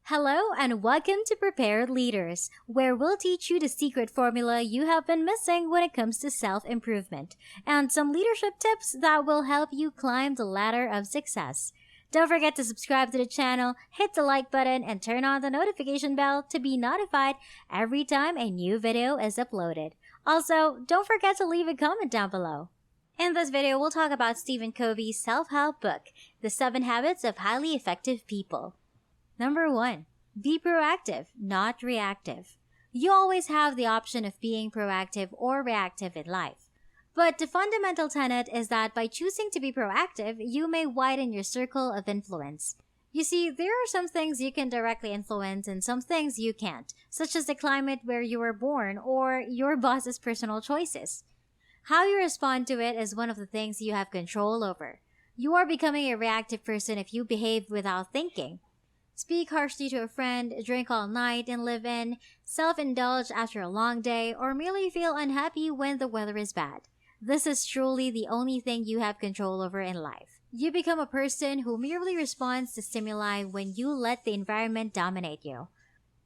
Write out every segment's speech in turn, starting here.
Hello and welcome to Prepared Leaders, where we'll teach you the secret formula you have been missing when it comes to self-improvement, and some leadership tips that will help you climb the ladder of success. Don't forget to subscribe to the channel, hit the like button, and turn on the notification bell to be notified every time a new video is uploaded. Also, don't forget to leave a comment down below. In this video, we'll talk about Stephen Covey's self-help book, The 7 Habits of Highly Effective People. Number 1. Be proactive, not reactive. You always have the option of being proactive or reactive in life. But the fundamental tenet is that by choosing to be proactive, you may widen your circle of influence. You see, there are some things you can directly influence and some things you can't, such as the climate where you were born or your boss's personal choices. How you respond to it is one of the things you have control over. You are becoming a reactive person if you behave without thinking. Speak harshly to a friend, drink all night and live in, self-indulge after a long day, or merely feel unhappy when the weather is bad. This is truly the only thing you have control over in life. You become a person who merely responds to stimuli when you let the environment dominate you.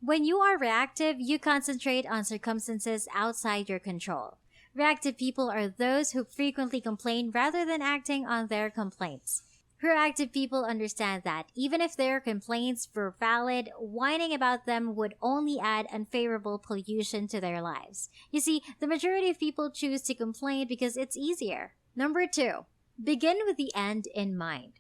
When you are reactive, you concentrate on circumstances outside your control. Reactive people are those who frequently complain rather than acting on their complaints. Proactive people understand that even if their complaints were valid, whining about them would only add unfavorable pollution to their lives. You see, the majority of people choose to complain because it's easier. Number 2. Begin with the end in mind.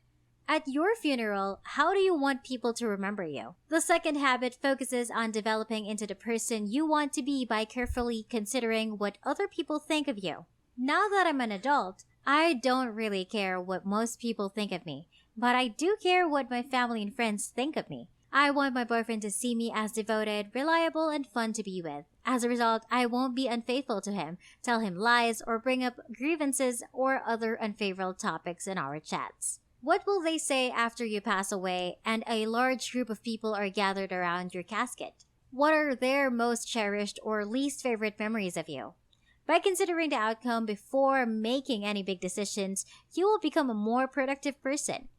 At your funeral, how do you want people to remember you? The second habit focuses on developing into the person you want to be by carefully considering what other people think of you. Now that I'm an adult, I don't really care what most people think of me, but I do care what my family and friends think of me. I want my boyfriend to see me as devoted, reliable, and fun to be with. As a result, I won't be unfaithful to him, tell him lies, or bring up grievances or other unfavorable topics in our chats. What will they say after you pass away and a large group of people are gathered around your casket? What are their most cherished or least favorite memories of you? By considering the outcome before making any big decisions, you will become a more productive person.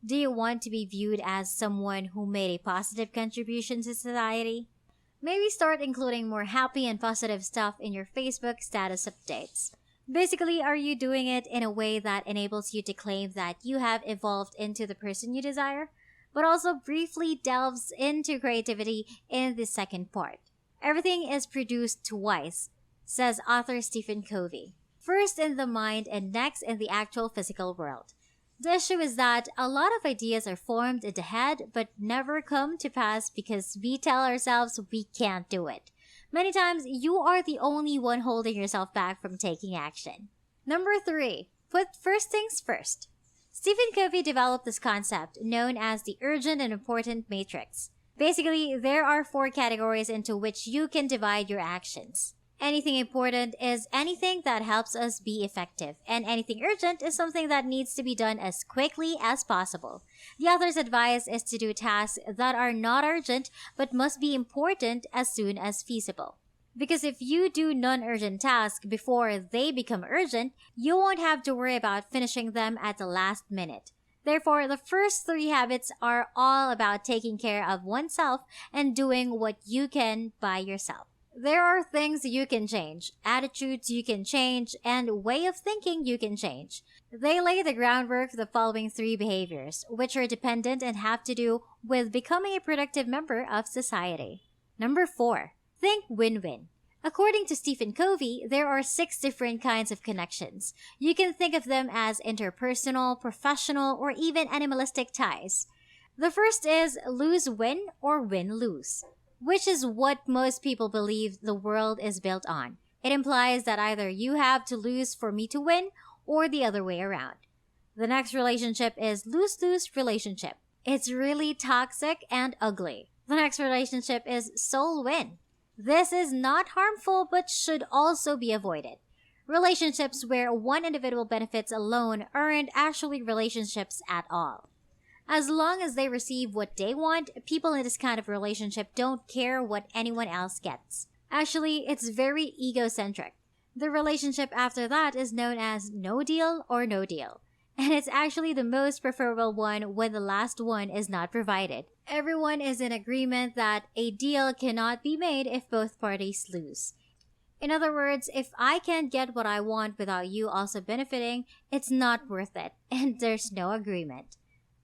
Do you want to be viewed as someone who made a positive contribution to society? Maybe start including more happy and positive stuff in your Facebook status updates. Basically, are you doing it in a way that enables you to claim that you have evolved into the person you desire? But also briefly delves into creativity in the second part. Everything is produced twice, says author Stephen Covey. First in the mind and next in the actual physical world. The issue is that a lot of ideas are formed in the head but never come to pass because we tell ourselves we can't do it. Many times, you are the only one holding yourself back from taking action. Number 3. Put first things first. Stephen Covey developed this concept known as the urgent and important matrix. Basically, there are 4 categories into which you can divide your actions. Anything important is anything that helps us be effective, and anything urgent is something that needs to be done as quickly as possible. The author's advice is to do tasks that are not urgent but must be important as soon as feasible. Because if you do non-urgent tasks before they become urgent, you won't have to worry about finishing them at the last minute. Therefore, the first 3 habits are all about taking care of oneself and doing what you can by yourself. There are things you can change, attitudes you can change, and way of thinking you can change. They lay the groundwork for the following 3 behaviors, which are dependent and have to do with becoming a productive member of society. Number 4. Think win-win. According to Stephen Covey, there are 6 different kinds of connections. You can think of them as interpersonal, professional, or even animalistic ties. The first is lose-win or win-lose, which is what most people believe the world is built on. It implies that either you have to lose for me to win, or the other way around. The next relationship is lose-lose relationship. It's really toxic and ugly. The next relationship is soul win. This is not harmful but should also be avoided. Relationships where one individual benefits alone aren't actually relationships at all. As long as they receive what they want, people in this kind of relationship don't care what anyone else gets. Actually, it's very egocentric. The relationship after that is known as no deal or no deal. And it's actually the most preferable one when the last one is not provided. Everyone is in agreement that a deal cannot be made if both parties lose. In other words, if I can't get what I want without you also benefiting, it's not worth it, and there's no agreement.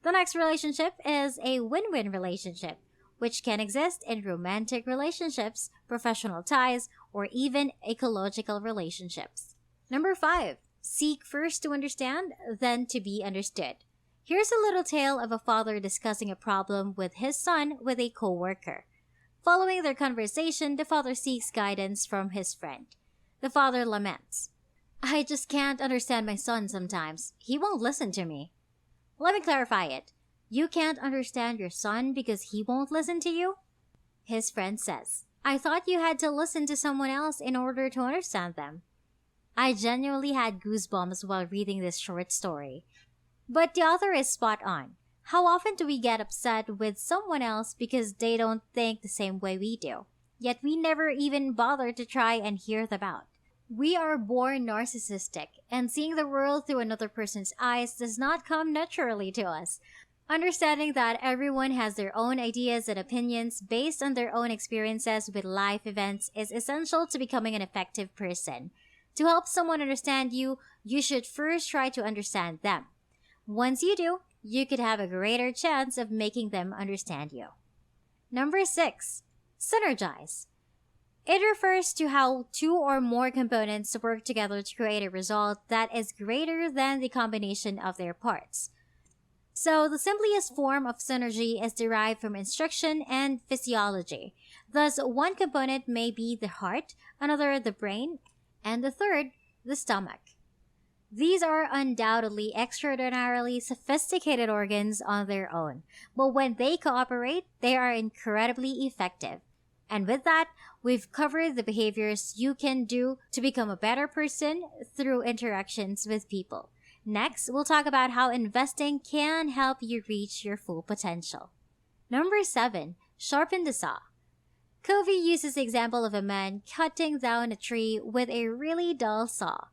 The next relationship is a win-win relationship, which can exist in romantic relationships, professional ties, or even ecological relationships. Number 5. Seek first to understand, then to be understood. Here's a little tale of a father discussing a problem with his son with a coworker. Following their conversation, the father seeks guidance from his friend. The father laments, "I just can't understand my son sometimes. He won't listen to me." Let me clarify it. You can't understand your son because he won't listen to you? His friend says, "I thought you had to listen to someone else in order to understand them." I genuinely had goosebumps while reading this short story. But the author is spot on. How often do we get upset with someone else because they don't think the same way we do? Yet we never even bother to try and hear them out. We are born narcissistic, and seeing the world through another person's eyes does not come naturally to us. Understanding that everyone has their own ideas and opinions based on their own experiences with life events is essential to becoming an effective person. To help someone understand you, you should first try to understand them. Once you do, you could have a greater chance of making them understand you. Number 6. Synergize. It refers to how two or more components work together to create a result that is greater than the combination of their parts. So, the simplest form of synergy is derived from instruction and physiology. Thus, one component may be the heart, another the brain, and the third, the stomach. These are undoubtedly extraordinarily sophisticated organs on their own, but when they cooperate, they are incredibly effective. And with that, we've covered the behaviors you can do to become a better person through interactions with people. Next, we'll talk about how investing can help you reach your full potential. Number 7. Sharpen the Saw. Covey uses the example of a man cutting down a tree with a really dull saw.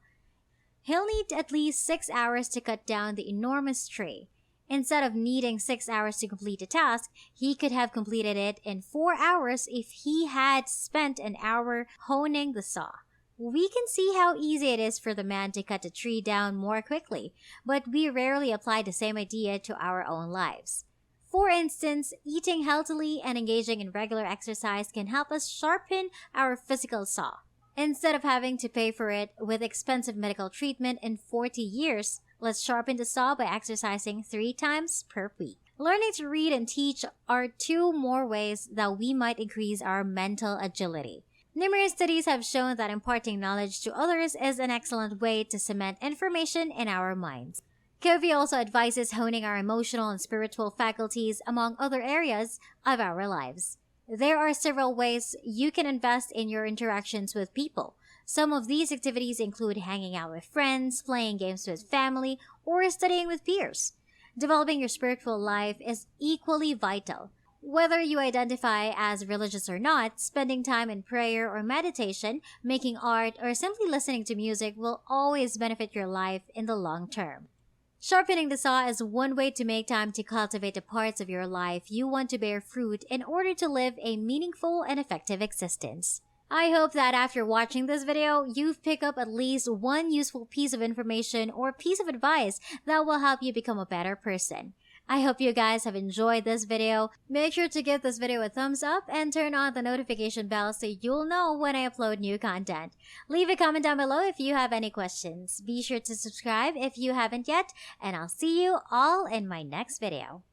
He'll need at least 6 hours to cut down the enormous tree. Instead of needing 6 hours to complete a task, he could have completed it in 4 hours if he had spent an hour honing the saw. We can see how easy it is for the man to cut a tree down more quickly, but we rarely apply the same idea to our own lives. For instance, eating healthily and engaging in regular exercise can help us sharpen our physical saw. Instead of having to pay for it with expensive medical treatment in 40 years, let's sharpen the saw by exercising 3 times per week. Learning to read and teach are 2 more ways that we might increase our mental agility. Numerous studies have shown that imparting knowledge to others is an excellent way to cement information in our minds. Covey also advises honing our emotional and spiritual faculties among other areas of our lives. There are several ways you can invest in your interactions with people. Some of these activities include hanging out with friends, playing games with family, or studying with peers. Developing your spiritual life is equally vital. Whether you identify as religious or not, spending time in prayer or meditation, making art, or simply listening to music will always benefit your life in the long term. Sharpening the saw is one way to make time to cultivate the parts of your life you want to bear fruit in order to live a meaningful and effective existence. I hope that after watching this video, you've picked up at least one useful piece of information or piece of advice that will help you become a better person. I hope you guys have enjoyed this video. Make sure to give this video a thumbs up and turn on the notification bell so you'll know when I upload new content. Leave a comment down below if you have any questions. Be sure to subscribe if you haven't yet, and I'll see you all in my next video.